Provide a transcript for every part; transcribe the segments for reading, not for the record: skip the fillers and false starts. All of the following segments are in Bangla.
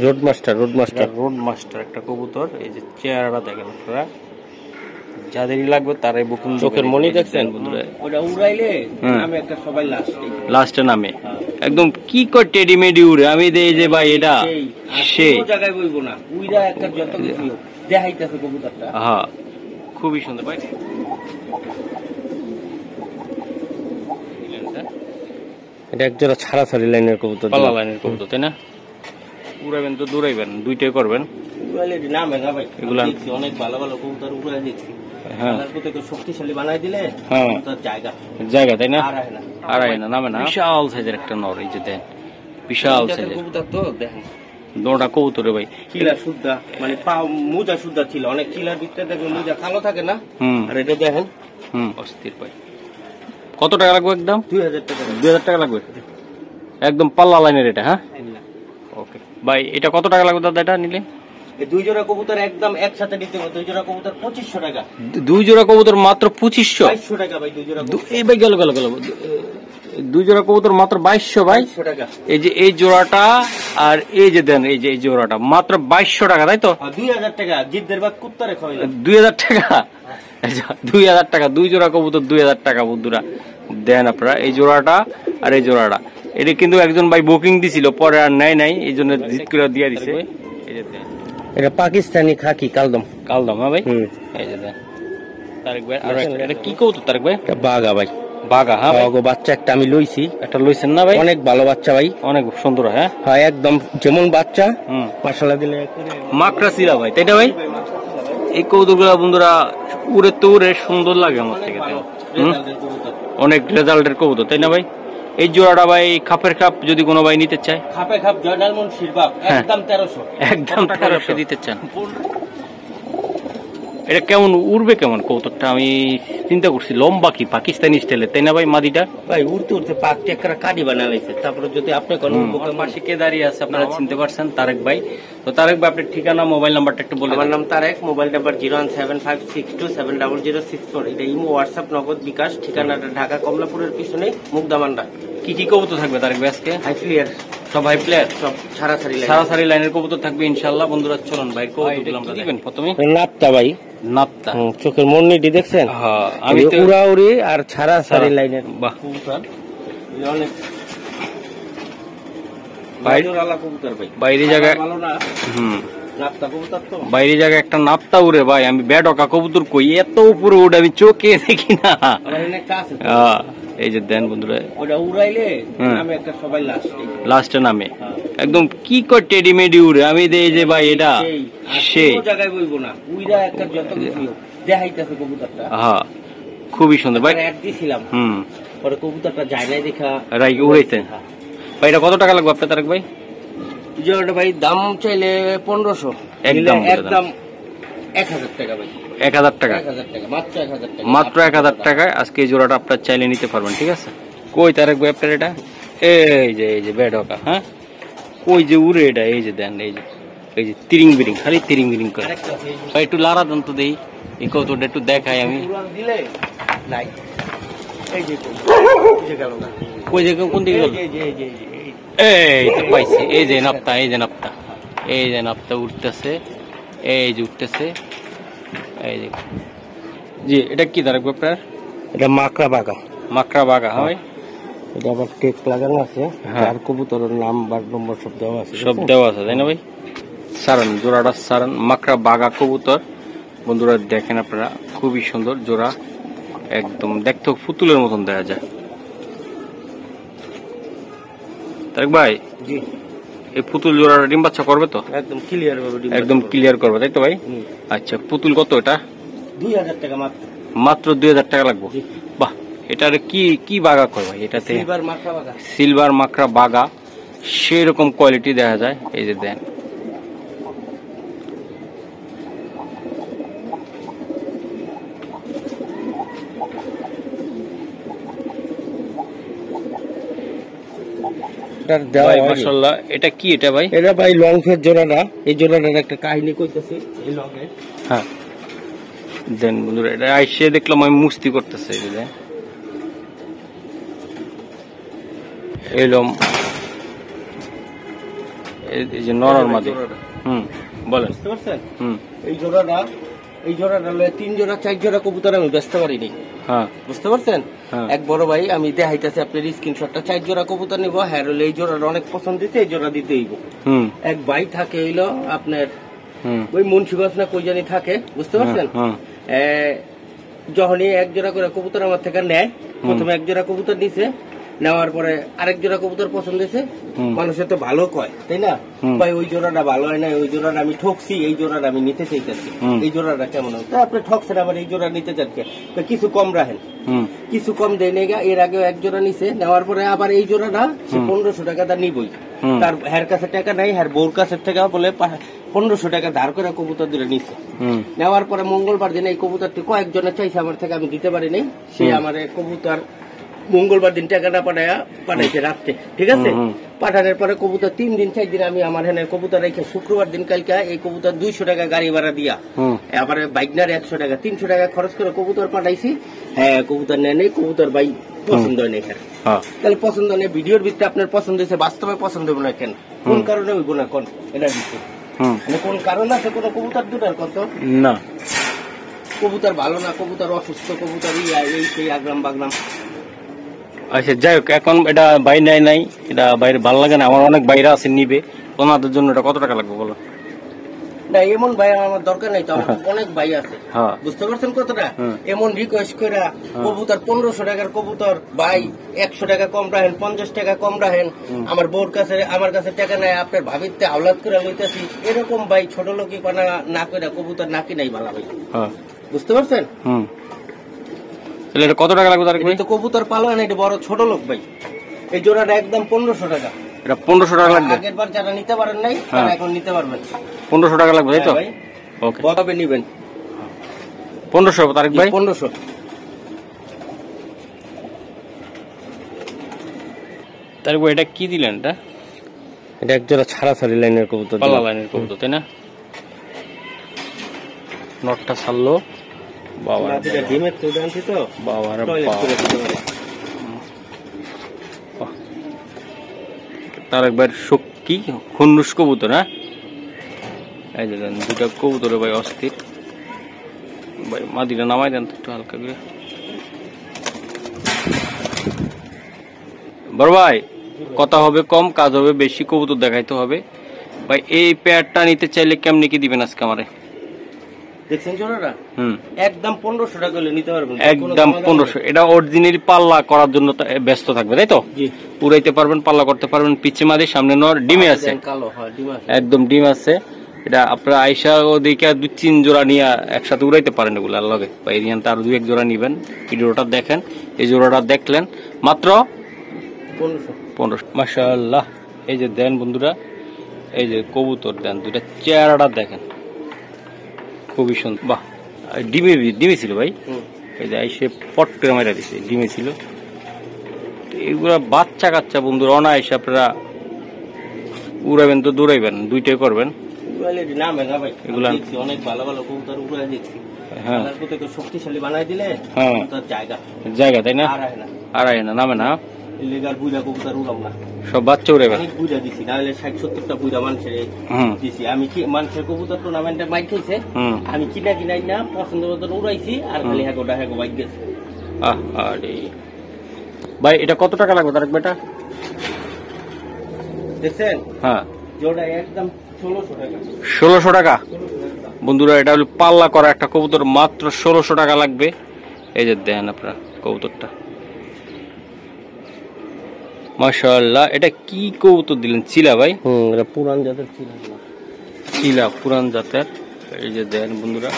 রোড মাস্টার একটা কবুতর। এই যে চেহারাটা দেখেন আপনারা, যাদেরই লাগবে তারাই বুকিং। চোখের মনি দেখছেন বন্ধুরা, ওটা উড়াইলে নামে একটা সবাই লাস্টে নামে একদম কি করে টেডি মেডি উড়ে। আমি দেই যে ভাই এটা সেই জায়গায় বলবো না, উইরা একটা যত কিছু দেখাইতেছে কবুতরটা। হ্যাঁ, খুবই সুন্দর ভাই। এটা একজোড়া ছাড়াছাড়ি লাইনের কবুতর, পাল্লা লাইনের কবুতর, তাই না? উড়াবেন তো দৌড়াইবেন, দুইটাই করবেন। এগুলো অনেক ভালো ভালো কবুতর উড়াই দেখছি। শক্তিশালী বানাই দিলে জায়গা, তাই না? আড়াই না, নামে না। বিশাল সাইজের একটা নর, এই যে দেন, বিশাল সাইজের কবুতর তো দেখেন। দোড়া কবুতরে ভাই, চিলা সুদ্ধা, মানে মোজা সুদ্ধা ছিল। অনেক চিলার ভিতরে দেখবেন মোজা কালো থাকে না, আর এটা দেখেন অস্থির ভাই। কত টাকা লাগবে? একদম 2000 টাকা। 2000 টাকা লাগবে একদম পাল্লা লাইনের এটা। হ্যাঁ, ওকে ভাই। এটা কত টাকা লাগবে দাদা এটা নিলে? এই দুই জোড়া কবুতর একদম একসাথে নিতে হবে। দুই জোড়া কবুতর 2500 টাকা। দুই জোড়া কবুতর মাত্র 2500? 2200 টাকা ভাই দুই জোড়া। এই ভাই গেল। দুই জোড়া কবুতর মাত্র 2200 ভাই। 2200 টাকা। এই যে এই জোড়াটা আর এই যে দেন, এই যে এই জোড়াটা মাত্র 2200 টাকা, তাই তো? 2000 টাকা জিদ্দের বাদ কুত্তারে খাওয়াইলাম। 2000 টাকা? 2000 টাকা দুই জোড়া কবুতর, 2000 টাকা বন্ধুরা দেন আপনারা। এই জোড়াটা আর এই জোড়াটা, এটা কিন্তু একজন ভাই বুকিং দিছিল, পরে আর নাই, এই জন্য জিত করে দিয়ে দিছে। এটা পাকিস্তানি খাকি কালদম। হ্যাঁ ভাই। এই যে দেন তারেক ভাই। আর এটা কি কবুতর তারেক ভাই? এটা বাঘা ভাই। বাঘা? হ্যাঁ, বাচ্চা একটা আমি লইছি। একটা লইছেন না ভাই? অনেক ভালো বাচ্চা ভাই, অনেক সুন্দর। হ্যাঁ, একদম যেমন বাচ্চা মাশাআল্লাহ দিলে মাকড়া সিরা ভাই, তাই না ভাই? এই কবুতরগুলো বন্ধুরা উড়ে তো উড়ে সুন্দর লাগে আমার থেকে, অনেক রেজাল্টের কবুতর, তাই না ভাই? এই জোড়াটা ভাই খাপের খাপ যদি কোনো ভাই নিতে চায়, খাপে খাপ জয়নাল মুন্সির বাপ, একদম 1300। একদম 1300 দিতে চান। এটা কেমন উড়বে, কেমন কবুতরটা? আমি চিন্তা করছি লম্বা কি পাকিস্তানি স্টাইলে, তাই না ভাই? মাদিটা ভাই উড়তে উড়তে পাক টেকরা কাটি বানাইছে। তারপরে যদি আপনি কোন পাশে কে দাঁড়িয়ে আছে আপনারা চিনতে পারছেন, তারেক ভাই। তো তারেক ভাই আপনার ঠিকানা, মোবাইল নাম্বারটা একটু বলে। আমার নাম তারেক, মোবাইল নাম্বার 01756270064। এটা ইমো, হোয়াটসঅ্যাপ, নগদ, বিকাশ। ঠিকানাটা ঢাকা কমলাপুরের পিছনে মুগদামান্ডা। কি কি কবুতর থাকবে তারেক ভাই আজকে? হাই প্লেয়ার, সব হাই প্লেয়ার, সব ছাড়াছাড়ি লাইনের কবুতর থাকবে ইনশাআল্লাহ। বন্ধুরা চলুন ভাই কবুতরগুলো আমরা দেখবেন। প্রথমে নাপতা ভাই, নাপতা চোখের মনিটি দেখছেন? হ্যাঁ, আমি তো উড়াউড়ি আর ছাড়াছাড়ি লাইনের। বাহ, কবুতর অনেক কবুতর ভাই। বাইরে জায়গায় ভালো না, নাপতা কবুতর তো বাইরে জায়গায় একটা নাপতা উড়ে ভাই। আমি বেডকা কবুতর কই এত উপরে উড়ে, আমি চোখে দেখি না। এই যে দেন বন্ধুরা, ওটা উড়াইলে নামে একটা সবাই লাস্টে নামে একদম কি করে টেডি মেডি উড়ে। আমি দেই যে ভাই এটা সেই জায়গায় বলবো না, উইরা একটা যত কিছু দেখাইতেছে কবুতরটা। হ্যাঁ, খুবই সুন্দর ভাই। এক দিছিলাম, পরে কবুতরটা যায় নাই দেখা রাই উড়াইতে। ভাই এটা কত টাকা লাগবে আপনার তারেক ভাই? জোড়াটা ভাই দাম চাইলে 1500, একদম 1000 টাকা ভাই। 1000 টাকা? মাত্র 1000 টাকায় আজকে এই জোড়াটা আপনার চাইলে নিতে পারবেন, ঠিক আছে? কই তারেক ভাই আপনার এটা? এই যে বেডকা। হ্যাঁ, কই যে উড়ে এটা, এই যে দেন, এই যে তিরিং বিরিং, খালি তিরিং বিরিং করে। ভাই একটু লারা দেন তো দেই, এই কতটা একটু দেখাই আমি। কই যে কোন দিকে গেল? এই তো পাইছি, এই যে নাপতা উঠতেছে, এই যে উঠতেছে, এই যে। জি, এটা কি তারেক ভাই আপনার? এটা মাকড়া বাঘা। হয়, এটা আবার টেক লাগানো আছে, আর কবুতরের নাম্বার নম্বর সব দেওয়া আছে, তাই না ভাই? সারান জোড়াটা, সারান মাকড়া বাঘা কবুতর। বন্ধুরা দেখেন আপনারা, খুবই সুন্দর জোড়া, একদম দেখতে পুতুলের মতন দেখা যায়। তারেক ভাই, এই পুতুল জোড়াটা ডিম বাচ্চা করবে তো? একদম ক্লিয়ার করবে, তাই তো ভাই? আচ্ছা, পুতুল কত এটা? 2000 টাকা মাত্র 2000 টাকা লাগবে। বাহ, এটার কি বাঘা কয় ভাই? এটাতে সিলভার মাকড়া বাঘা, সেই রকম কোয়ালিটি দেখা যায়। এই যে দেন, মাশাআল্লাহ। এটা কি এটা ভাই? এটা ভাই লং ফেস জোড়াটা। এই জোড়াটার একটা কাহিনী কইতেছি, এই লং এর। হ্যাঁ, দেন বন্ধুরা, এটা আইসে দেখলাম আমি মুস্তি করতেছে। এই যে এলম, এই যে নরর মাদি। বলেন। বুঝতে পারছেন? এই জোড়াটা হলো 3 জোড়া 4 জোড়া কবুতর আমি বেচতে পারিনি। হ্যাঁ, বুঝতে পারছেন? এক বড় ভাই আমি দেখাইতেছি আপনার স্ক্রিনশটটা, 4 জোড়া কবুতর নিব। হ্যাঁ, হলো এই জোড়াটা অনেক পছন্দ দিতে, এই জোড়া দিতে হইব। এক ভাই থাকে হইলো আপনার ওই মুন্সিগঞ্জ না কই জানি থাকে, বুঝতে পারছেন? যখনই 1 জোড়া করে কবুতর আমার থেকে নেয়, প্রথমে 1 জোড়া কবুতর নিছে, নেওয়ার পরে আরেক জোড়া কবুতর পছন্দ হয়েছে, মানুষের তো ভালো কয়, তাই না? ভাই ওই জোড়াটা ভালো হয় না, ওই জোড়াটা আমি ঠকছি, এই জোড়াটা আমি নিতে চাইতেছি, এই জোড়াটা কেমন হয়? তা আপনি ঠকছেন, আবার এই জোড়া নিতে চাচ্ছেন, কিছু কম রাখেন। কিছু কম দেয় নেই, এর আগেও 1 জোড়া নিছে, নেওয়ার পরে আবার এই জোড়াটা সে 1500 টাকা তার নিবই। তার হের কাছে টাকা নাই, হের বউর কাছে টাকা বলে 1500 টাকা ধার করে কবুতর দিলে নিছে। নেওয়ার পরে মঙ্গলবার দিন এই কবুতরটি কয়েকজনে চাইছে আমার থেকে, আমি দিতে পারি নাই। সে আমার কবুতর মঙ্গলবার দিন টাকাটা পাঠাইছে রাত্রে, ঠিক আছে? পাঠানোর পরে কবুতর 3 দিন 4 দিন আমি আমার হেনের কবুতর রেখে শুক্রবার দিন কালকে এই কবুতর 200 টাকা গাড়ি ভাড়া দিয়া, আবার বাইকনার 100 টাকা 300 টাকা খরচ করে কবুতর পাঠাইছি। হ্যাঁ, কবুতর নেয় নেই, কবুতর ভাই পছন্দ হয় না। তাহলে পছন্দ নেই, ভিডিওর ভিতরে আপনার পছন্দ হয়েছে, বাস্তবে পছন্দ হবে না কেন? কোন কারণে হইব না কোন? এটা দিচ্ছে কোন কারণ আছে? কোন কবুতর দুটার কত না, কবুতর ভালো না, কবুতর অসুস্থ, কবুতর এই সেই আগ্রাম বাগ্রাম। আচ্ছা, যাই হোক, এখন এটা বাই নাই, এটা বাইরে ভালো লাগে না, আমার অনেক বাইরে আছে নিবে, ওনাদের জন্য এটা কত টাকা লাগবে বলো? না, এমন ভাই আমার দরকার নাই তো, আমার অনেক ভাই আছে, বুঝতে পারছেন কতটা? এমন রিকোয়েস্ট করে কবুতর 1500 টাকার কবুতর ভাই 100 টাকা কম রাখেন, 50 টাকা কম রাখেন, আমার বউর কাছে আমার কাছে টাকা নাই, আপনার ভাবিতে আওলাদ করে লইতেছি, এরকম ভাই ছোট লোকই পানা না করে কবুতর নাকি নাই ভালো ভাই, বুঝতে পারছেন? এটা কত টাকা লাগবে তার? তো কবুতর পালো না, এটা বড় ছোট লোক ভাই, এই জোড়াটা একদম 1500 টাকা। এটা 1500 টাকা লাগবে? আগের বার যারা নিতে পারেন নাই তারা এখন নিতে পারবেন। 1500 টাকা লাগবে, তাই তো? ওকে, কতবে নিবেন? 1500 তারিক ভাই? 1500। তারিক ভাই, এটা কি দিলেন? এটা এক জোড়া ছাড়াছাড়ি লাইনের কবুতর, পাল্লা লাইনের কবুতর, তাই না? নটটা ছাড়লো, বাবা ডিমের তো জানছি তো, বাবার তার একবার শক্তি খন্ডুস কবুতর। হ্যাঁ, এই যে দুটা কবুতর ভাই অস্থির ভাই, মাদিটা নামাই দেন একটু হালকা করে। বড় ভাই, কথা হবে কম, কাজ হবে বেশি, কবুতর দেখাইতে হবে ভাই। এই পেয়ারটা নিতে চাইলে কেমনি কি দিবেন আজকে আমারে? দেখছেন জোড়াটা? একদম 1500 টাকা হলে নিতে পারবেন, একদম 1500। এটা অরিজিনালি পাল্লা করার জন্য ব্যস্ত থাকবে, তাই তো? উড়াইতে পারবেন, পাল্লা করতে পারবেন, পিছে মাদি সামনে নর, ডিমে আছে, একদম ডিম আছে। এটা আপনারা আইসা ওদিকে 2-3 জোড়া নিয়ে একসাথে উড়াইতে পারেন এগুলার লগে, বা এরিয়ানতে আরো 2-1 জোড়া নিবেন। ভিডিওটা দেখেন, এই জোড়াটা দেখলেন মাত্র 1500। মাশাআল্লাহ, এই যে দেন বন্ধুরা, এই যে কবুতর দেন, দুইটা চেহারাটা দেখেন, খুবই সুন্দর। বাহ, ডিমে ছিল ভাই, এই যে আইসে পট করে মারা দিছে, ডিমে ছিল। এগুলা বাচ্চা কাচ্চা বন্ধুরা, অনায়াসে আপনারা উড়াবেন তো দৌড়াইবেন, দুইটাই করবেন। এগুলা অনেক ভালো ভালো কবুতর উড়াই দেখছি। হ্যাঁ, শক্তিশালী বানাই দিলে জায়গা, তাই না? আর না নামে না, সব বাচ্চা উড়াবেন। বুঝা দিছি, না হলে 60-70টা বুঝা মানুষের দিছি। আমি কি মানুষের কবুতর টুর্নামেন্টে বাইক খাইছে, আমি কিনাই না পছন্দ মতন উড়াইছি, আর খালি হ্যাগোটা বাইক গেছে। ভাই, এটা কত টাকা লাগবে তার বেটা? দেখছেন? হ্যাঁ, জোড়া একদম 1600 টাকা। 1600 টাকা বন্ধুরা, এটা হলো পাল্লা করা একটা কবুতর, মাত্র 1600 টাকা লাগবে। এই যে দেন আপনারা কবুতরটা, মাশাআল্লাহ। এটা কি কবুতর দিলেন? চিলা ভাই? এটা পুরান জাতের চিলা, পুরান জাতের। এই যে দেন বন্ধুরা,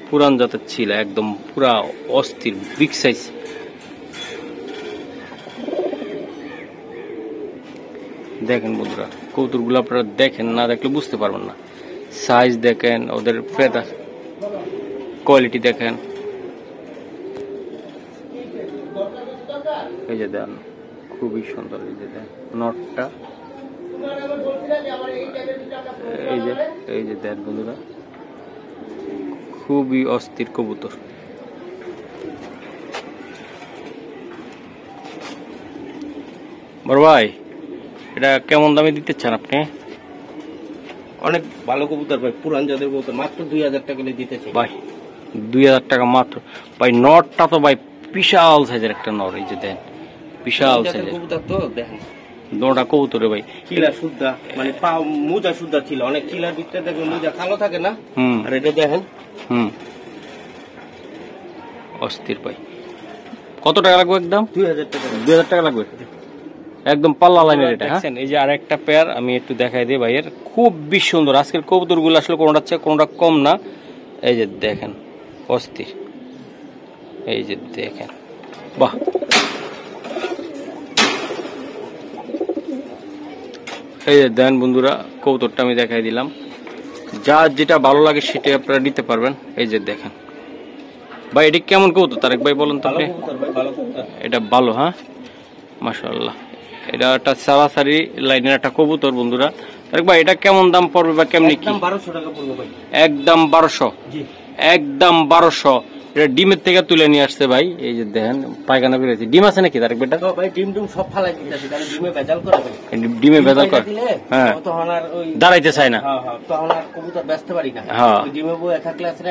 পুরান জাতের চিলা, একদম পুরা অস্থির বিগ সাইজ। দেখেন বন্ধুরা, কবুতর গুলো আপনারা দেখেন, না দেখলে বুঝতে পারবেন না। সাইজ দেখেন, ওদের ফেদার কোয়ালিটি দেখেন। এই যে দেন, খুবই সুন্দর। এই যে দেন নটটা, এই যে দেন বন্ধুরা, খুবই অস্থির কবুতর। বড় ভাই, এটা কেমন দামে দিতে চান আপনি? অনেক ভালো কবুতর ভাই, পুরান জাতের কবুতর, মাত্র 2000 টাকা করে দিতেছে ভাই। 2000 টাকা মাত্র ভাই। নটটা তো ভাই বিশাল সাইজের একটা নর, এই যে দেন বিশাল সাইজের কবুতর তো দেখেন। নটা কবুতরে ভাই চিলা সুদ্ধা, মানে পা মোজা সুদ্ধা ছিল, অনেক চিলার ভিতরে দেখবেন মোজা কালো থাকে না, আর এটা দেখেন অস্থির ভাই। কত টাকা লাগবে একদম? 2000 টাকা। 2000 টাকা লাগবে একদম পাল্লা লাইনের এটা। হ্যাঁ, এই যে আরেকটা পেয়ার আমি একটু দেখাই দিই ভাইয়ের, খুব বেশ সুন্দর। আজকের কবুতর গুলো আসলে কোনটা চেয়ে কোনটা কম না। এই যে দেখেন অস্থির, এই যে দেখেন, বাহ। এই যে দেন বন্ধুরা, কবুতরটা আমি দেখাই দিলাম, যার যেটা ভালো লাগে সেটাই আপনারা নিতে পারবেন। এই যে দেখেন ভাই, এটা কেমন কবুতর তারেক ভাই বলেন তো আপনি? এটা ভালো, হ্যাঁ মাশাআল্লাহ। এটা একটা সারাসারি লাইনের একটা কবুতর বন্ধুরা। তারেক ভাই এটা কেমন দাম পড়বে বা কেমনি কি? 1200 টাকা পড়বে ভাই। একদম 1200? জি একদম 1200। এটা ডিমের থেকে তুলে নিয়ে আসছে ভাই। এই যে দেখেন পায়খানা বেরিয়েছে। ডিম আছে নাকি তারেক ভাই? ভাই ডিম সব ফালাই দিতেছে, কারণ ডিমে ভেজাল করে ভাই। ডিমে ভেজাল করে, হ্যাঁ, তখন আর ওই দাঁড়াইতে চায় না। হ্যাঁ হ্যাঁ, তখন আর কবুতর বেচতে পারি না। ওই ডিমে বয়ে থাকলে আসলে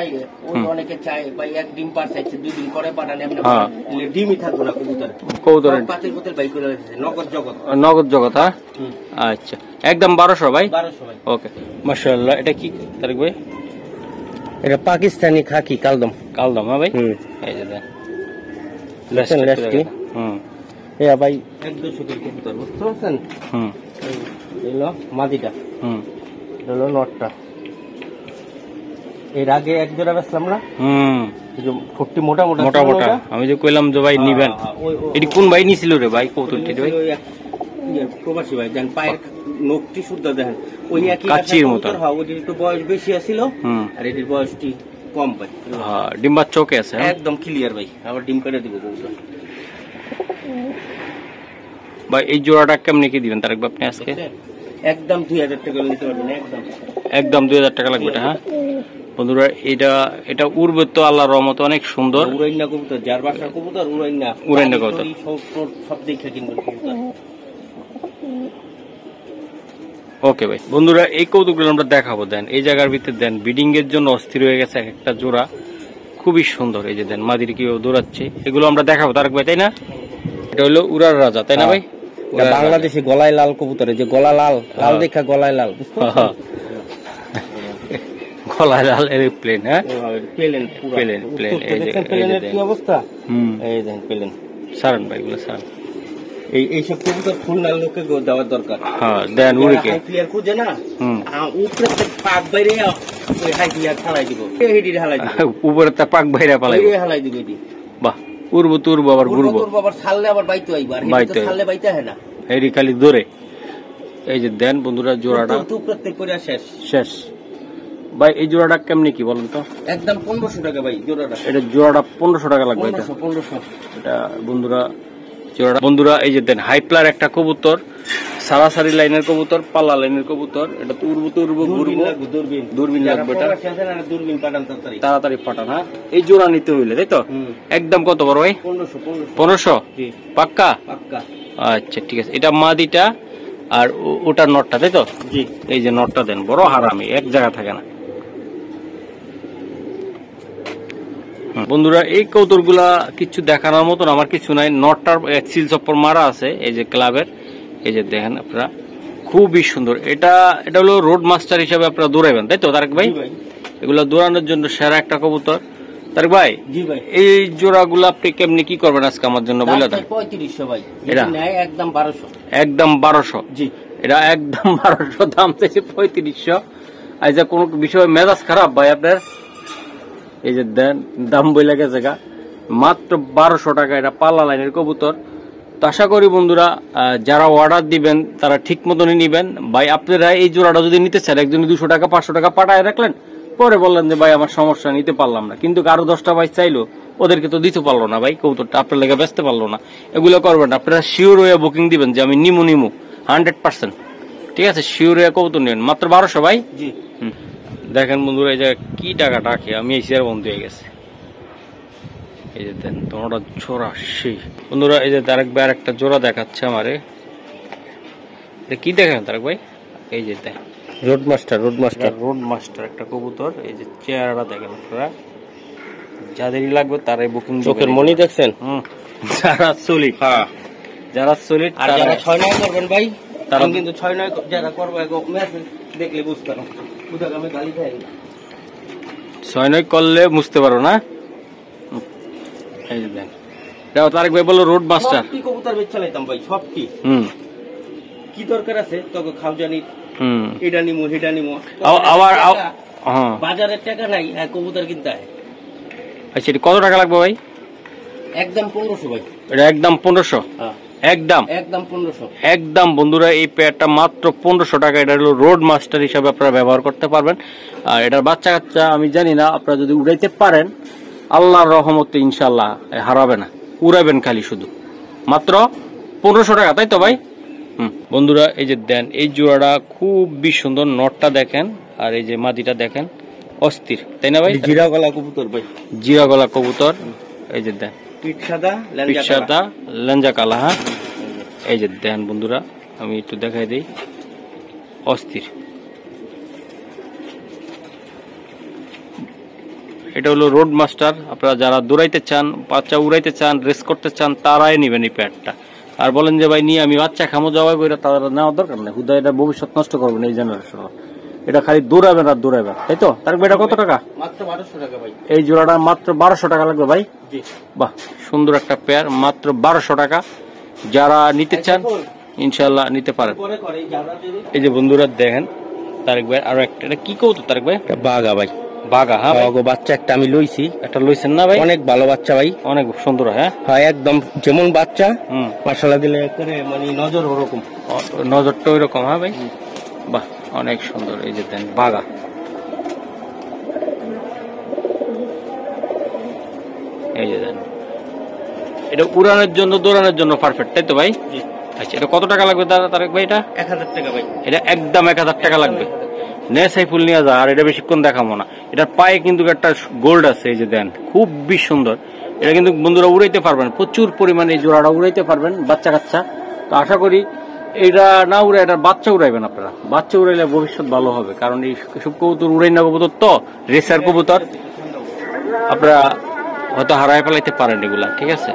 ওই অনেকে চায় ভাই এক ডিম পার চাইছে, 2 দিন পরে পাঠান, এমনি ডিমই থাকবো না কবুতর। কবুতরের পাতিল বোতল ভাই করে রেখেছে, নগদ জগৎ। নগদ জগৎ, হ্যাঁ আচ্ছা। একদম 1200 ভাই? 1200 ভাই। ওকে মাশাআল্লাহ। এটা কি তারেক ভাই? এটা পাকিস্তানি খাকি কালদম। কালদম, হ্যাঁ ভাই। এই যে দেন লেসটি, এ ভাই 1-200 টাকা কবুতর, বুঝতে পারছেন? এই হলো মাদিটা, হলো নটটা। এর আগে এক জোড়া বেচলাম না, ফুটটি মোটা মোটা মোটা মোটা, আমি যে কইলাম যে ভাই নিবেন। এটি কোন ভাই নিছিল রে ভাই কবুতরটি ভাই? প্রবাসী ভাই। দেন পায়ের নখটি শুদ্ধ দেখেন, ওই একই কাচির মতো। হ্যাঁ, ওইটির একটু বয়স বেশি আছিল, আর এটির বয়সটি কম ভাই। হ্যাঁ, ডিম্বার চোখে আছে একদম ক্লিয়ার ভাই। আবার ডিম কেটে দিব কবুতর ভাই। এই জোড়াটা কেমনে কি দিবেন তারেক ভাই আপনি আজকে? একদম 2000 টাকা নিতে পারবেন। একদম 2000 টাকা লাগবে এটা। হ্যাঁ বন্ধুরা, এটা উড়বে তো আল্লাহর রহমতে, অনেক সুন্দর। উড়াইনা কবুতর, যার বাসা কবুতর উড়াইনা কবুতর সব দেখে কিনবেন কবুতর। ওকে ভাই, বন্ধুরা এই কৌতুকগুলো আমরা দেখাবো। দেন এই জায়গার ভিতরে দেন ব্রিডিং এর জন্য অস্থির হয়ে গেছে একটা জোড়া, খুবই সুন্দর। এই যে দেন মাদির কিভাবে দৌড়াচ্ছে, এগুলো আমরা দেখাবো তারেক ভাই, তাই না? এটা হলো উড়ার রাজা, তাই না ভাই? বাংলাদেশি গলায় লাল কবুতর, যে গলা লাল, লাল দেখা গলায় লাল, গলায় লাল এরোপ্লেন। হ্যাঁ প্লেন প্লেন প্লেন। এই যে প্লেনের কি অবস্থা, এই দেখেন প্লেন। সারান ভাই গুলো সারান। এইসব কবুতর খুলনার লোককে দেওয়ার দরকার। হ্যাঁ দেন উড়িকে ক্লিয়ার খুঁজে না, উপরে পাক বাইরে ওই হাই ক্লিয়ার ফালাই দিব, হেডি ঢালাই দিব, উপরে তা পাক বাইরে ফালাই হালাই দিব এডি। বাহ, উড়বো তো উড়বো, আবার ঘুরবো, আবার ছাড়লে আবার বাইতে আইব, আর হেডি ছাড়লে বাইতে হয় না, হেডি খালি দৌড়ে। এই যে দেন বন্ধুরা জোড়াটা প্রত্যেক করে শেষ শেষ ভাই। এই জোড়াটা কেমনি কি বলেন তো? একদম 1500 টাকা ভাই জোড়াটা। এটা জোড়াটা 1500 টাকা লাগবে। 1500 এটা বন্ধুরা জোড়াটা। বন্ধুরা এই যে দেন হাইপ্লার একটা কবুতর, সারাসারি লাইনের কবুতর, পাল্লা লাইনের কবুতর। এটা তো উড়বো তো উড়বো, ঘুরবো, দূরবীন লাগবে। এটা দূরবীন পাঠান তাড়াতাড়ি পাঠান। হ্যাঁ, এই জোড়া নিতে হইলে তাই তো? একদম কত বড় ভাই? 1500 পাক্কা? আচ্ছা ঠিক আছে। এটা মাদিটা আর ওটা নটটা, তাই তো? জি। এই যে নটটা দেন, বড় হারামি, এক জায়গা থাকে না। বন্ধুরা এই কৌতুকগুলা কিছু দেখানোর মতন আমার কিছু নাই। নটটার সিল চপ্পর মারা আছে এই যে ক্লাবের, এই যে দেখেন আপনারা, খুবই সুন্দর। এটা হলো রোড মাস্টার হিসাবে আপনারা দৌড়াবেন, তাই তো তারেক ভাই? এগুলো দৌড়ানোর জন্য সেরা একটা কবুতর। তারেক ভাই, এই জোড়াগুলো আপনি কেমনি কি করবেন আজকে আমার জন্য বলে দেন? 3500 ভাই। এটা একদম 1200। একদম 1200? জি, এটা একদম 1200 দাম চাইছে 3500। আচ্ছা, কোন বিষয়ে মেজাজ খারাপ ভাই আপনার? এই যে দেন দাম বইলা গেছে গা, মাত্র 1200 টাকা। এটা পাল্লা লাইনের কবুতর। তো আশা করি বন্ধুরা যারা অর্ডার দিবেন তারা ঠিক মতনই নিবেন ভাই। আপনারা এই জোড়াটা যদি নিতে চান, একজনে 200 টাকা 500 টাকা পাঠায় রাখলেন, পরে বললেন যে ভাই আমার সমস্যা, নিতে পারলাম না। কিন্তু আরো 10টা ভাই চাইলো, ওদেরকে তো দিতে পারলো না ভাই কবুতরটা, আপনার লেগে বেচতে পারলো না। এগুলো করবেন আপনারা, শিওর হয়ে বুকিং দিবেন যে আমি নিমু 100%। ঠিক আছে, শিওর হয়ে কবুতর নেবেন। মাত্র 1200 ভাই। জি। দেখেন বন্ধুরা এই যে কি টাকা টাকে আমি এই শেয়ার বন্ধ হয়ে গেছে। এই যে দেন তোমরা জোড়া সেই বন্ধুরা, এই যে তারেক ভাই একটা জোড়া দেখাচ্ছে আমারে, এটা কি দেখেন তারেক ভাই? এই যে দেখেন রোড মাস্টার রোড মাস্টার একটা কবুতর। এই যে চেহারাটা দেখেন আপনারা, যাদেরই লাগবে তারাই বুকিং। চোখের মনি দেখছেন? যারা সলিড, হ্যাঁ যারা সলিড, আর যারা 6-9 করবেন ভাই, তারা আমি কিন্তু 6-9 যারা করবো মেসেজ দেখলে বুঝতে পারো, বুঝা আমি গালি খাই 6-9 করলে বুঝতে পারো না। এই যে দেখেন দেখো তারেক ভাই বললো রোড মাস্টার। সবটি কবুতর বেচ চালাইতাম ভাই, সবটি। কি দরকার আছে তোকে খাও জানি, এটা নিমু সেটা নিমু, আবার বাজারের টাকা নাই কবুতর কিনতে হয়। আচ্ছা এটা কত টাকা লাগবে ভাই? একদম 1500 ভাই। এটা একদম 1500? একদম একদম 1500 একদম। বন্ধুরা এই পেয়ারটা মাত্র 1500 টাকা। এটা হলো রোড মাস্টার হিসাবে আপনারা ব্যবহার করতে পারবেন। আর এটার বাচ্চা কাচ্চা আমি জানি না, আপনারা যদি উড়াইতে পারেন আল্লাহর রহমতে ইনশাল্লাহ হারাবে না, উড়াবেন খালি শুধু। মাত্র 1500 টাকা, তাই তো ভাই? বন্ধুরা এই যে দেন এই জোড়াটা খুবই সুন্দর, নটটা দেখেন আর এই যে মাদিটা দেখেন, অস্থির, তাই না ভাই? জিরা গলা কবুতর ভাই, জিরা গলা কবুতর। এই যে দেন পিঠ সাদা লেঞ্জা কালা। হ্যাঁ এই যে দেন বন্ধুরা, আমি একটু দেখাই দিই, অস্থির। এটা হলো রোড মাস্টার। আপনারা যারা দৌড়াইতে চান, বাচ্চা উড়াইতে চান, রেস করতে চান, তারাই নেবেন এই প্যাডটা। আর বলেন যে ভাই নিয়ে আমি বাচ্চা খামো যাওয়া করে, তারা নেওয়ার দরকার নেই। হুদা এটা ভবিষ্যৎ নষ্ট করবেন এই জেনারেশন। এটা খালি দৌড়াবেন আর দৌড়াবেন, তাই তো? তার এটা কত টাকা? মাত্র 1200 টাকা ভাই। এই জোড়াটা মাত্র 1200 টাকা লাগবে ভাই। বাহ, সুন্দর একটা পেয়ার, মাত্র 1200 টাকা। যারা নিতে চান ইনশাল্লাহ নিতে পারেন। এই যে বন্ধুরা দেখেন তারেক ভাই আরো একটা, এটা কি কবুতর তারেক ভাই? বাঘা ভাই, বাঘা। হ্যাঁ বাচ্চা একটা আমি লইছি। একটা লইছেন না ভাই? অনেক ভালো বাচ্চা ভাই, অনেক সুন্দর। হ্যাঁ হ্যাঁ একদম যেমন বাচ্চা মাশাআল্লাহ দিলে করে মানে নজর ওরকম, নজরটা ওই রকম। হ্যাঁ ভাই, বাহ অনেক সুন্দর। এই যে দেন বাঘা, এই যে দেন এটা উড়ানোর জন্য দৌড়ানোর জন্য পারফেক্ট, তাই তো ভাই? আচ্ছা এটা কত টাকা লাগবে তারেক ভাই? এটা 1000 টাকা ভাই। এটা একদম 1000 টাকা লাগবে। সাইফুল নিয়ে যা, আর এটা বেশিক্ষণ দেখাবো না। এটার পায়ে কিন্তু একটা গোল্ড আছে, এই যে দেন খুবই সুন্দর। এটা কিন্তু বন্ধুরা উড়াইতে পারবেন প্রচুর পরিমাণে, এই জোড়াটা উড়াইতে পারবেন বাচ্চা কাচ্চা। তো আশা করি এটা না উড়ে এটার বাচ্চা উড়াইবেন আপনারা। বাচ্চা উড়াইলে ভবিষ্যৎ ভালো হবে, কারণ এই সব কবুতর উড়াই না কবুতর তো রেসার কবুতর, আপনারা হয়তো হারায় ফেলাইতে পারেন এগুলা, ঠিক আছে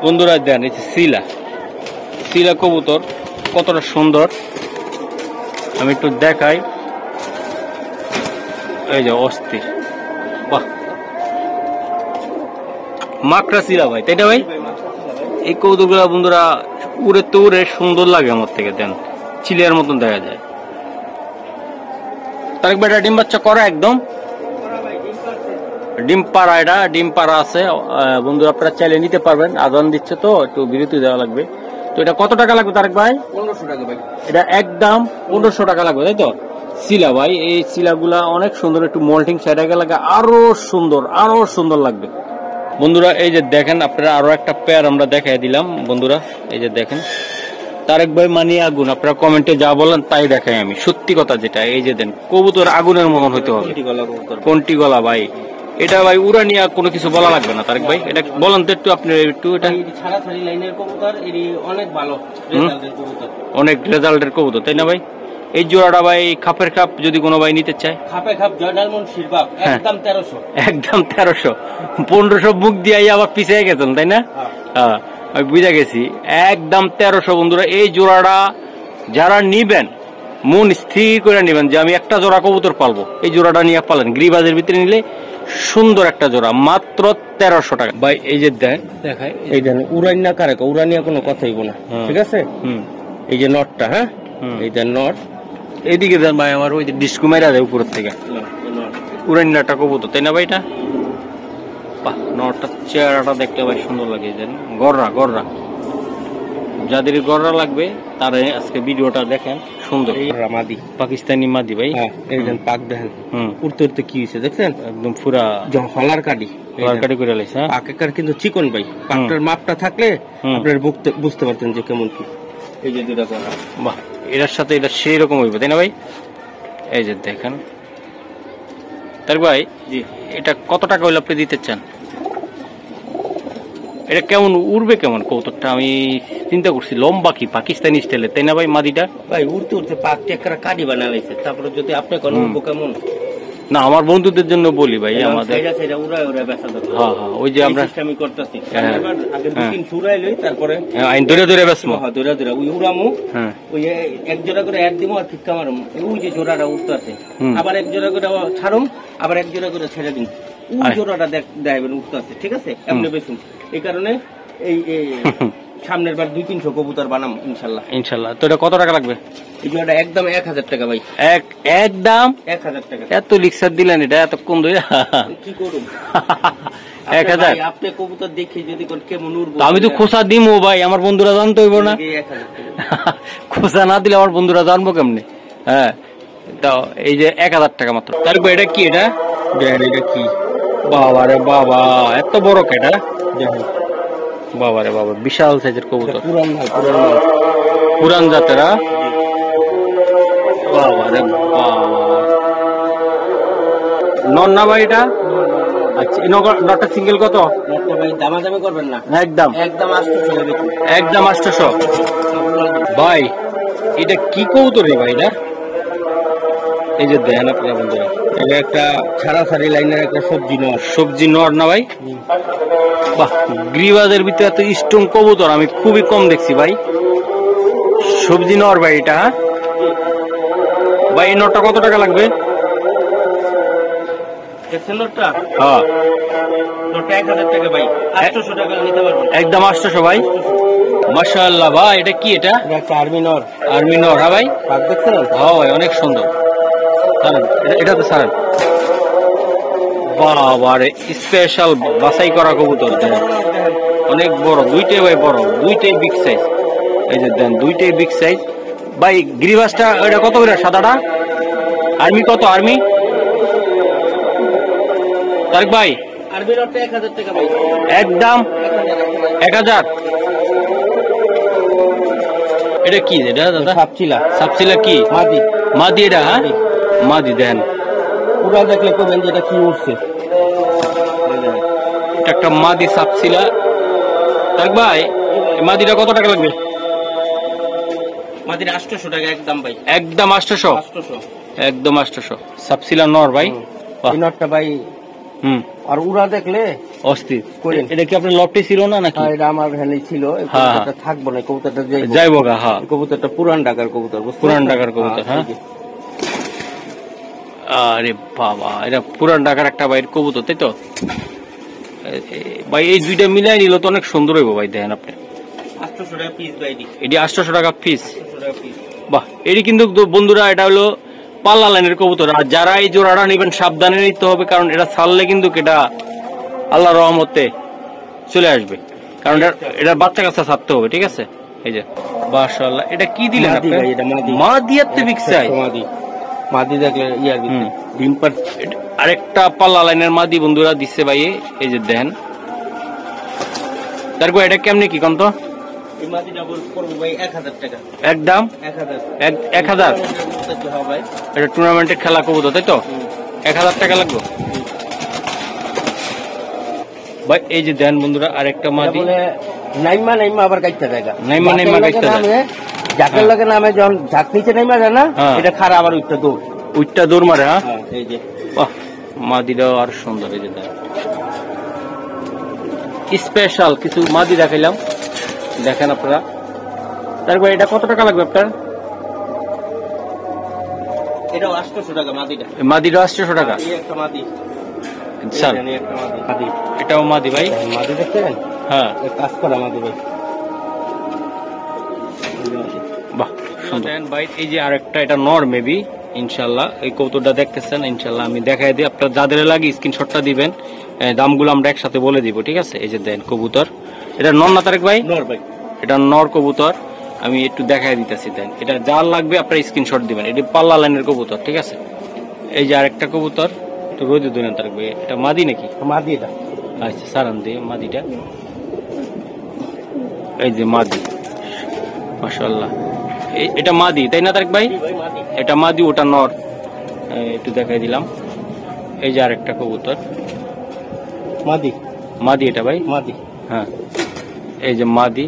বন্ধুরা? দেন এই শিলা কবুতর কতটা সুন্দর আমি একটু দেখাই। এই যে অস্থির, বাহ মাকড়া শিলা ভাই, তাই না ভাই? এই কবুতর গুলা বন্ধুরা উড়ে তো উড়ে সুন্দর লাগে আমার থেকে, দেন চিলিয়ার মতন দেখা যায়। তারেক ভাই ডিম বাচ্চা করা একদম ডিম পাড়া, এটা ডিম পাড়া আছে বন্ধুরা, আপনারা চাইলে নিতে পারবেন। আজান দিচ্ছে তো একটু বিরতি দেওয়া লাগবে। তো এটা কত টাকা লাগবে তারেক ভাই? 1500 টাকা ভাই। এটা একদম 1500 টাকা লাগবে, তাই তো? শিলা ভাই, এই শিলাগুলা অনেক সুন্দর, একটু মল্টিং সাইডে লাগে আরো সুন্দর লাগবে বন্ধুরা। এই যে দেখেন আপনারা আরো একটা পেয়ার আমরা দেখাই দিলাম বন্ধুরা। এই যে দেখেন তারেক ভাই মানি আগুন, আপনারা কমেন্টে যা বলেন তাই দেখাই আমি, সত্যি কথা যেটা। এই যে দেন কবুতর আগুনের মতন হইতে হবে। কোনটি গলা ভাই? এটা ভাই উড়ানিয়া কোনো কিছু বলা লাগবে না তারেক ভাই, এটা বলেন তো একটু আপনি একটু। এটা ছাড়াছাড়ি লাইনের কবুতর, এটি অনেক ভালো রেজাল্টের কবুতর, অনেক রেজাল্টের কবুতর, তাই না ভাই? এই জোড়াটা ভাই খাপের খাপ যদি কোনো ভাই নিতে চায়, খাপে খাপ জয়নাল মুন্সির বাপ, একদম 1300। একদম 1300। 1500 মুখ দিয়ে আবার পিছিয়ে গেছেন, তাই না? হ্যাঁ আমি বুঝে গেছি, একদম 1300 বন্ধুরা। এই জোড়াটা যারা নিবেন মন স্থির করে নিবেন যে আমি একটা জোড়া কবুতর পালবো, এই জোড়াটা নিয়ে পালেন। গ্রিবাজের ভিতরে নিলে সুন্দর একটা জোড়া, মাত্র 1300 টাকা ভাই। এই যে দেখায়, এই দেন উড়ানিয়া কারে, উড়ানিয়া কোনো কথাই না, ঠিক আছে? এই যে নটটা, হ্যাঁ এই যে নট, এইদিকে দেন ভাই আমার, ওই যে ডিস্কু মাইরা দেয় উপরের থেকে উড়ানিয়াটা কবুতর, তাই না ভাই? এটা বাহ, নটটা চেহারাটা দেখতে ভাই সুন্দর লাগে। গররা যাদের গররা লাগবে তারা আজকে ভিডিওটা দেখেন, সুন্দর মাদি, পাকিস্তানি মাদি ভাই। এই দেন পাক দেখেন উড়তে উড়তে কি হয়েছে দেখছেন, একদম পুরা হলার কাটি করে লাইছে। পাকেকার কিন্তু চিকন ভাই, পাকটার মাপটা থাকলে আপনার বুঝতে পারতেন যে কেমন কি। এই যে দুটা করা, বাহ, এটার সাথে এটা সেই রকম হইবে, তাই না ভাই? এই যে দেখেন তার ভাই, এটা কত টাকা হইলে আপনি দিতে চান? এটা কেমন উড়বে কেমন কবুতরটা? আমি চিন্তা করছি লম্বা কি পাকিস্তানি স্টাইলে, তাই না ভাই? মাদিটা ভাই উড়তে উড়তে পাকটি একটা কাটি বানাইছে, তারপরে যদি আপনি কোন উড়বো কেমন? না আমার বন্ধুদের জন্য বলি ভাই, আমাদের সেটা উড়ায় উড়ায় বেচা দেবো। হ্যাঁ হ্যাঁ, ওই যে আমরা আমি করতেছি আগে 2-3 চুড়াই লই, তারপরে আইন ধরে ধরে বেচবো। হ্যাঁ ধরে ধরে ওই উড়ামু, হ্যাঁ ওই এক জোড়া করে অ্যাড দিমু আর ফিক্কা মারুম, ওই যে জোড়াটা উঠতেছে, আবার এক জোড়া করে ছাড়ুম, আবার এক জোড়া করে ছেড়ে দিন, ওই জোড়াটা দেখবেন উঠতেছে, ঠিক আছে? এমনি বেশুন। এই কারণে এই সামনের বার 200-300 কবুতর বানাম ইনশাল্লাহ। ইনশাল্লাহ। তো এটা কত টাকা লাগবে? এই জোড়াটা একদম 1000 টাকা ভাই। একদম 1000 টাকা। এত লিক্সার দিলেন, এটা এত কম দই কি করুম? 1000? আপনি কবুতর দেখে যদি কেমন উড়বো, আমি তো খোসা দিমু ভাই, আমার বন্ধুরা জানতে হইব না? 1000 খোসা না দিলে আমার বন্ধুরা জানবো কেমনে? হ্যাঁ, তো এই যে 1000 টাকা মাত্র। তারপর এটা কি? এটা এটা কি? বাবা রে বাবা, এত বড় কেটা! বাবা রে বাবা, বিশাল সাইজের কবুতর, পুরান জাতেরা। বাবা রে বাবা, নর না ভাই এটা? আচ্ছা, নটটা সিঙ্গেল কত? ভাই দামাদামি করবেন না, একদম একদম 800 একদম 800 ভাই। এটা কি কবুতর রে ভাই? এটা এই যে দেন আপনারা বন্ধুরা, এটা একটা ছাড়াছাড়ি লাইনের একটা সবজি নর না ভাই? বাহ, গ্রিবাজের ভিতরে এত স্ট্রং কবুতর আমি খুবই কম দেখছি ভাই। সবজি নর ভাই এটা? ভাই এই নটটা কত টাকা লাগবে? হ্যাঁ, 1000 টাকা ভাই, 800 টাকা নিতে পারবেন। একদম 800 ভাই। মাশাআল্লাহ ভাই, এটা কি? এটা একটা আর্মি নর। আর্মি নর? হ্যাঁ ভাই, পাক দেখছেন? হ্যাঁ ভাই, অনেক সুন্দর। এটা তো স্যার বাবা রে, স্পেশাল বাছাই করা কবুতর, অনেক বড়, দুইটাই ভাই বড়, দুইটাই বিগ সাইজ। এই যে দেন, দুইটাই বিগ সাইজ ভাই। গ্রিবাসটা এটা কত করে সাদাটা? আর্মি কত? আর্মি তারেক ভাই? আর্মি নরটা 1000 টাকা ভাই, একদম 1000। এটা কি এটা দাদা? সাপচিলা কি? মাদি। মাদি এটা? হ্যাঁ মাদি। দেন পুরা দেখলে কবেন যে এটা কি উঠছে। এটা একটা মাদি সাপচিলা। তারেক ভাই, এই মাদিটা কত টাকা লাগবে? মাদির 800 টাকা একদম ভাই, একদম 800 একদম 800 সাপচিলা নর ভাই। এই নরটা ভাই আর উড়া দেখলে অস্থির। এটা কি আপনার লটে ছিল না নাকি? এটা আমার ভ্যানে ছিল, কবুতরটা থাকবো না, কবুতরটা যাইবো গা। হ্যাঁ, কবুতরটা পুরান ঢাকার কবুতর, পুরান ঢাকার কবুতর। হ্যাঁ, আরে বাবা, এটা পুরান ঢাকার একটা বাইর কবুতর, তাই তো ভাই? এই দুইটা মিলাই নিল তো অনেক সুন্দর হইব ভাই। দেখেন আপনি, 800 টাকা পিস ভাই, এটি 800 টাকা পিস। বাহ, এটি কিন্তু বন্ধুরা এটা হলো পাল্লা লাইনের কবুতর। আর যারা এই জোড়াটা নেবেন সাবধানে নিতে হবে, কারণ এটা ছাড়লে কিন্তু এটা আল্লাহর রহমতে চলে আসবে, কারণ এটা বাচ্চা কাচ্চা ছাড়তে হবে, ঠিক আছে? এই যে মাশাআল্লাহ, এটা কি দিলেন আপনি? মাদিয়াতে বিগ সাইজ মাদি দেখলে ইয়ার ডিম পার। আরেকটা পাল্লা লাইনের মাদি বন্ধুরা দিচ্ছে ভাই, এই যে দেন। তারপর এটা কেমনে কি কোন তো? এই মাদিটা করব ভাই 1000 টাকা একদম 1000 ভাই। এটা টুর্নামেন্টের খেলা কবুতর, তাই তো? 1000 টাকা লাগবে ভাই। এই যে দেন বন্ধুরা, আরেকটা মাদি। নাইমা আবার কাইতে জায়গা, নাইমা কাইতে জায়গা, জাকের লাগে নামে যখন ঝাঁক নিচে নাইমা যায় না, এটা খারাপ আবার উইটটা দৌড় মারে। হ্যাঁ, এই যে বাহ, মাদিটাও আর সুন্দর। এই যে দেন, স্পেশাল কিছু মাদি দেখাইলাম, দেখেন আপনারা। তারপর এটা কত টাকা লাগবে আপনার? এটাও 800 টাকা মাদিটা। মাদিটা 800 টাকা। এই একটা মাদি, স্যার এটাও মাদি ভাই। মাদি দেখছেন? হ্যাঁ, কাজ করা মাদি ভাই। বাহ, দেন ভাই। এই যে আরেকটা, এটা নর মেবি ইনশাল্লাহ। এই কবুতরটা দেখতেছেন, ইনশাল্লাহ আমি দেখাই দিই। আপনার যাদের লাগে স্ক্রিনশটটা দিবেন, দামগুলো আমরা একসাথে বলে দিব, ঠিক আছে? এই যে দেন কবুতর, এটা নর না তারেক ভাই? নর ভাই, এটা নর কবুতর। আমি একটু দেখাই দিতেছি, দেন। এটা যার লাগবে আপনার স্ক্রিনশট দিবেন। এটি পাল্লা লাইনের কবুতর, ঠিক আছে? এই যে আরেকটা কবুতর, একটু রোদে দিলেন তারেক ভাই। এটা মাদি নাকি? মাদি এটা। আচ্ছা, সারান দিয়ে মাদিটা। এই যে মাদি, মাশাআল্লাহ। এটা মাদি, তাই না তারেক ভাই? এটা মাদি, ওটা নর। একটু দেখাই দিলাম। এই যে আরেকটা কবুতর, মাদি। মাদি এটা ভাই? মাদি। হ্যাঁ এই যে মাদি,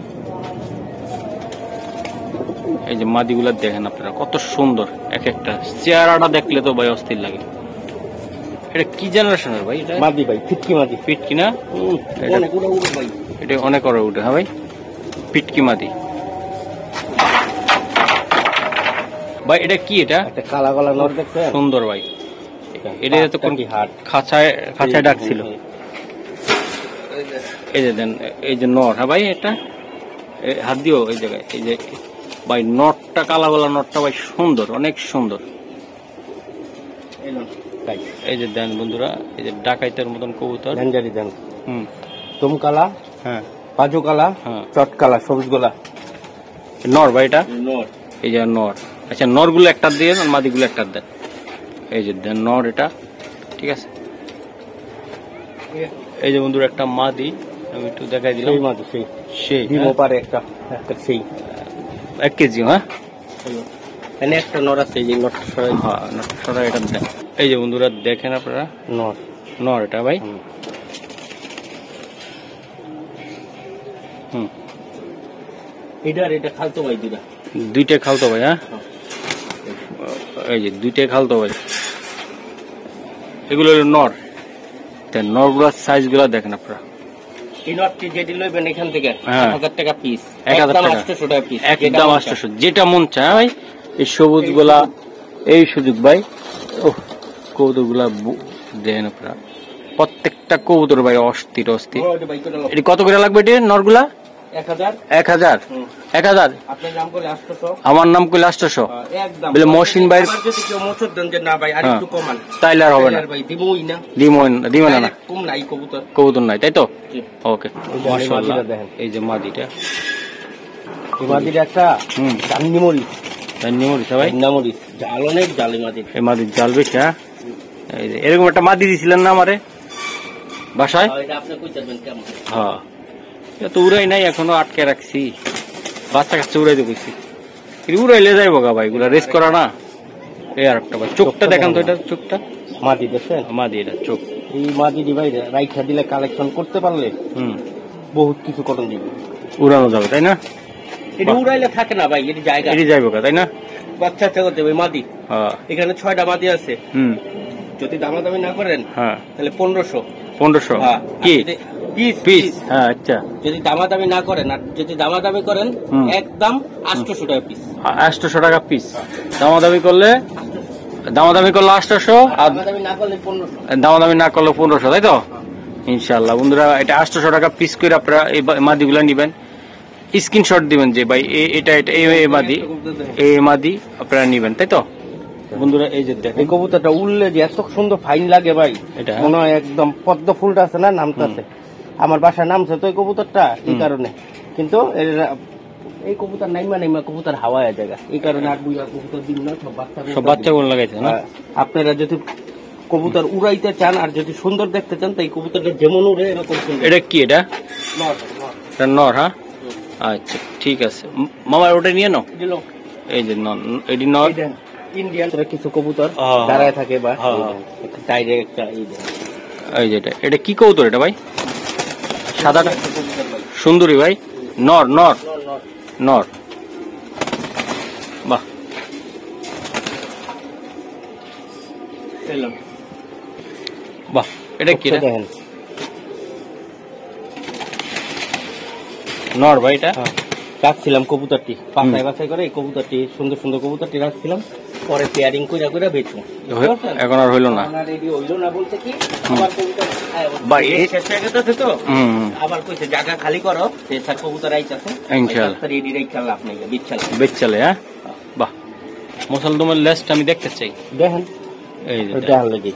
এই যে মাদিগুলা দেখেন আপনারা কত সুন্দর, এক একটা চেহারাটা দেখলে তো ভাই অস্থির লাগে। এটা কি জেনারেশনের ভাই? এটা মাদি ভাই, ফিটকি মাদি। পিটকি না? অনেক উড়ে উড়ে ভাই, এটা অনেক করে উঠে। হ্যাঁ ভাই, পিটকি মাদি ভাই। এটা কি? এটা একটা কালা কালা নর দেখছেন? সুন্দর ভাই। এটা তো কোন হাট খাঁচায় খাঁচায় ডাকছিল। এই যে দেন, এই যে নর। হ্যাঁ ভাই, এটা হাত দিও এই জায়গায়। এই যে ভাই নটটা, কালা গলা নটটা ভাই সুন্দর, অনেক সুন্দর। এই যে দেন বন্ধুরা, এই যে ডাকাইতের মতন কবুতর। দেন তুমকালা, হ্যাঁ পাজু কালা, হ্যাঁ চটকালা, সবুজ গোলা। নর ভাই এটা? নর। এই যে নর। আচ্ছা, নরগুলো একটা দিয়ে আর মাদিগুলো একটা দেন। এই যে দেন নর এটা, ঠিক আছে। এই যে বন্ধুরা একটা মাদি, আমি একটু দেখাই দিলাম। সেই মাদি, সেই ডিমও পারে একটা সেই 1 কেজি। হ্যাঁ, এখানে একটা নর আছে, এই যে নরটা সরাই। হ্যাঁ নটটা সরা এটা দেন। এই যে বন্ধুরা দেখেন আপনারা, নর নর এটা ভাই। এটা খালতো ভাই, দুইটা খালতো ভাই। হ্যাঁ, এই যে দুইটাই খালতো ভাই। এগুলো হলো নর। নরগুলার সাইজ গুলা দেখেন আপনারা। এই নটটি যেটি লইবেন এখান থেকে 1000 টাকা পিস, 1000 টাকা, 800 টাকা পিস, একদম 800, যেটা মন চায় ভাই। এই সবুজ গুলা, এই সুযোগ ভাই। ওহ, কবুতর গুলা দেখেন আপনারা, প্রত্যেকটা কবুতর ভাই অস্থির অস্থির। এটি কত করে লাগবে? এটি নরগুলা 1000। 1000। 1000 আপনার নাম করে 800। আমার নাম কইলে 800 একদম। বলে মহসিন ভাই যদি কেউ মোচর দেন যে না ভাই আর একটু কমান, তাইলে আর হবে না ভাই, দিবই না। দিবে না। কম নাই কবুতর, কবুতর নাই, তাই তো? ওকে, মাশাআল্লাহ। এই যে মাদিটা, এই মাদির একটা চান্নি মরিচ, চান্নি মরিচ ভাই, মরিচ জাল, অনেক জালি মাদি। এই মাদির জাল বেশি। হ্যাঁ, এই যে এরকম একটা মাদি দিছিলেন না আমারে বাসায়? এটা আপনি কই যাবেন কেমন? হ্যাঁ, এটা তো উড়াই নাই, এখনো আটকে রাখছি। বাচ্চা কাচ্চা উড়াই দেখছি, উড়াইলে যাইব গা ভাই, এগুলা রেস করা না। এই আর একটা ভাই, চোখটা দেখান তো, এটা চোখটা মাদি দেখছেন? মাদি, এটা চোখ। এই মাদি ভাই রাইখা দিলে, কালেকশন করতে পারলে বহুত কিছু করণ দিবে, উড়ানো যাবে, তাই না? এটা উড়াইলে থাকে না ভাই, এটি জায়গা, এটি যাইব গা, তাই না? বাচ্চা করতে হবে মাদি। এখানে 6টা মাদি আছে। যদি দামাদামি না করেন তাহলে 1500। 1500 কি পিস? হ্যাঁ, আচ্ছা। যদি দামাদামি না করেন, আর যদি দামাদামি করেন একদম 800 টাকা পিস। 800 টাকা পিস দামাদামি করলে 800, আর দামাদামি না করলে 1500। দামাদামি না করলে 1500, তাই তো? ইনশাআল্লাহ বন্ধুরা, এটা 800 টাকা পিস করে আপনারা এই মাদিগুলা নিবেন। স্ক্রিনশট দিবেন যে ভাই এটা এই মাদি আপনারা নিবেন, তাই তো বন্ধুরা? এই যে দেখেন, এই কবুতরটা উড়লে যে এত সুন্দর ফাইন লাগে ভাই, এটা মনে হয় একদম পদ্ম ফুলটা আছে না, নামতেছে। আমার বাসায় নামছে তো এই কবুতরটা, এই কারণে। কিন্তু এই কবুতর নাইমা কবুতর হাওয়ায় জায়গা, এই কারণে আর বুইয়া কবুতর দিন না, সব বাচ্চা গুলো লাগাইছে না। আপনারা যদি কবুতর উড়াইতে চান আর যদি সুন্দর দেখতে চান, তাই কবুতরটা যেমন উড়ে এরকম সুন্দর। এটা কি? এটা নর। হ্যাঁ, আচ্ছা ঠিক আছে মামা, ওটা নিয়ে নাও। এই যে এটি নর, ইন্ডিয়ান কিছু কবুতর দাঁড়ায় থাকে, বা ডাইরেক্ট এই যেটা, এটা কি কবুতর এটা ভাই? সাদাটা সুন্দরী ভাই, নর নর নর। বাহ, বাহ, এটা কি দেখেন? নর ভাই, এটা রাখছিলাম কবুতরটি, পাতায় বাছাই করে এই কবুতরটি, সুন্দর সুন্দর কবুতরটি রাখছিলাম, পরে পেয়ারিং করে বেচবো। এখন আর হইলো না, রেডি হইলো না বলতে কি, আবার কবুতর ভাই শেষ হয়ে গেছে তো, আবার কইছে জায়গা খালি করো, স্যার কবুতর আইতাছে, ইনশাআল্লাহ রেডি রেখে আপনি বেচলে। হ্যাঁ, বাহ, মুসলদমের লেস্ট আমি দেখতে চাই। দেখেন, এই যে দেখেন লাগি,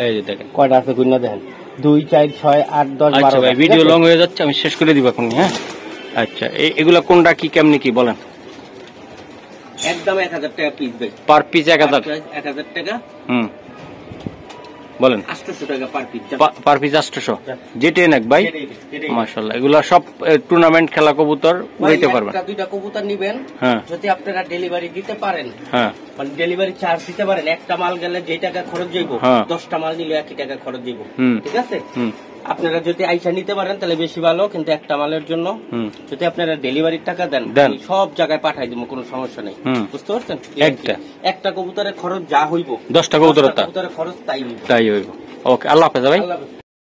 এই যে দেখেন কয়টা আছে কইনা দেখেন, 2 4 6 8 10 12। আচ্ছা ভাই, ভিডিও লং হয়ে যাচ্ছে, আমি শেষ করে দিব এখন। হ্যাঁ, আচ্ছা, এগুলা কোনটা কি কেমনি কি বলেন? একদম 1000 টাকা পিস ভাই, পার পিস 1000 টাকা। বলেন 800 টাকা পার পিস, পার পিস 800, যেটাই নাক ভাই। মাশাআল্লাহ, এগুলা সব টুর্নামেন্ট খেলা কবুতর উড়াইতে পারবেন। একটা দুইটা কবুতর নিবেন, যদি আপনারা ডেলিভারি দিতে পারেন, মানে ডেলিভারি চার্জ দিতে পারেন, একটা মাল গেলে যে টাকা খরচ যাইব, 10টা মাল নিলে একই টাকা খরচ যাইব, ঠিক আছে? আপনারা যদি আইসা নিতে পারেন তাহলে বেশি ভালো, কিন্তু একটা মালের জন্য যদি আপনারা ডেলিভারির টাকা দেন সব জায়গায় পাঠাই দিব, কোনো সমস্যা নেই, বুঝতে পারছেন? একটা কবুতরের খরচ যা হইব 10টা কবুতরের খরচ তাই হইব। ওকে, আল্লাহ হাফেজ ভাই। আল্লাহ হাফেজ।